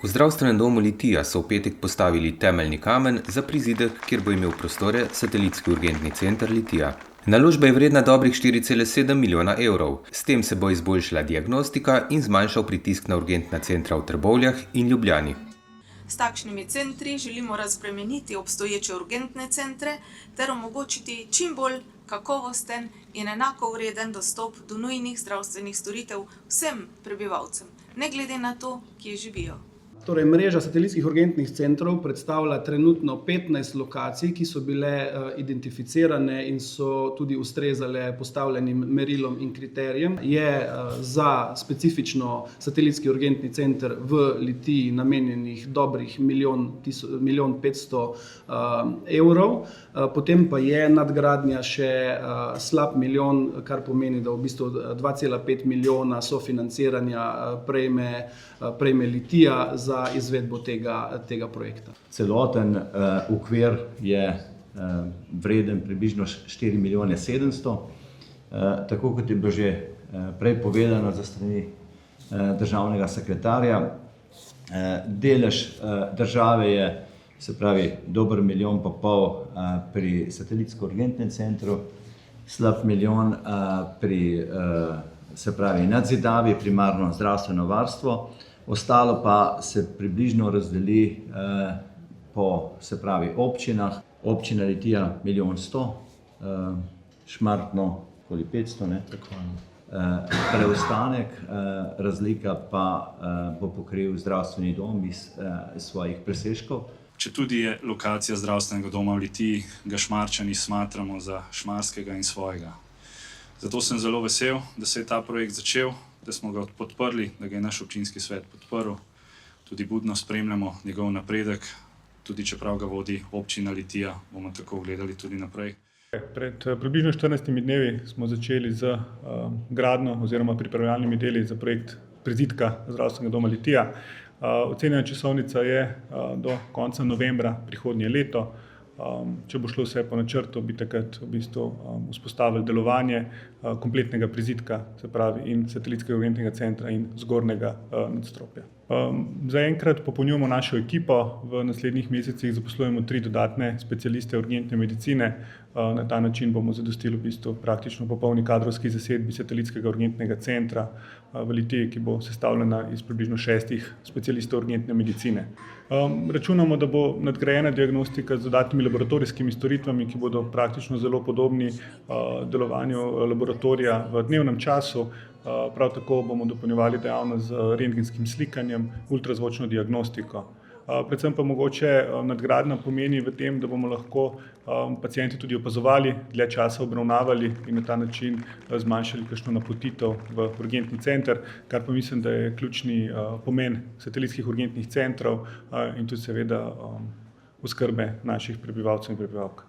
V zdravstvenem domu Litija so v petek postavili temeljni kamen za prizidek, kjer bo imel prostore satelitski urgentni center Litija. Naložba je vredna dobrih 4,7 milijona evrov. S tem se bo izboljšala diagnostika in zmanjšal pritisk na urgentna centra v Trbovljah in Ljubljani. S takšnimi centri želimo razbremeniti obstoječe urgentne centre ter omogočiti čim bolj kakovosten in enako vreden dostop do nujnih zdravstvenih storitev vsem prebivalcem, ne glede na to, kje živijo. Torej, mreža satelitskih urgentnih centrov predstavlja trenutno 15 lokacij, ki so bile identificirane in so tudi ustrezale postavljenim merilom in kriterijem. Je za specifično satelitski urgentni center v Litiji namenjenih dobrih 1,5 evrov, potem pa je nadgradnja še slab milijon, kar pomeni, da v bistvu 2,5 milijona sofinanciranja prejme Litija za izvedbo tega projekta. Celoten okvir je vreden približno 4 milijone 700. Tako kot je bilo že prej povedano za strani državnega sekretarja, delež države je, se pravi, dober 1,5 milijona pri satelitsko-urgentnem centru, slab milijon pri, se pravi, nadzidavi, primarno zdravstveno varstvo. Ostalo pa se približno razdeli po, se pravi, občinah. Občina Litija 1,100,000, Šmartno okoli 500, ne? Preostanek, razlika pa bo pokril zdravstveni dom iz svojih presežkov. Četudi je lokacija zdravstvenega doma v Litiji, ga Šmarčani smatramo za šmarskega in svojega. Zato sem zelo vesel, da se je ta projekt začel, da smo ga podprli, da ga je naš občinski svet podprl. Tudi budno spremljamo njegov napredek, tudi čeprav ga vodi občina Litija, bomo tako gledali tudi naprej. Pred približno 14 dnevi smo začeli z gradnjo oziroma pripravljalnimi deli za projekt prizidka zdravstvenega doma Litija. Ocenjena časovnica je do konca novembra prihodnje leto. Če bo šlo vse po načrtu, bi takrat v bistvu vzpostavili delovanje kompletnega prizidka, se pravi in satelitskega urgentnega centra in zgornjega nadstropja. Zaenkrat popolnjujemo našo ekipo, v naslednjih mesecih zaposlujemo 3 dodatne specialiste urgentne medicine. Na ta način bomo zadostili v bistvu praktično popolni kadrovski zasedbi satelitskega urgentnega centra v Litiji, ki bo sestavljena iz približno 6 specialistov urgentne medicine. Računamo, da bo nadgrajena diagnostika z dodatnimi laboratorijskimi storitvami, ki bodo praktično zelo podobni delovanju laboratorija v dnevnem času. Prav tako bomo dopolnjevali dejavnost z rentgenskim slikanjem, ultrazvočno diagnostiko. Predvsem pa mogoče nadgradnja pomeni v tem, da bomo lahko pacienti tudi opazovali, dlje časa obravnavali in na ta način zmanjšali kakšno napotitev v urgentni center, kar pa mislim, da je ključni pomen satelitskih urgentnih centrov in tudi seveda oskrbe naših prebivalcev in prebivalk.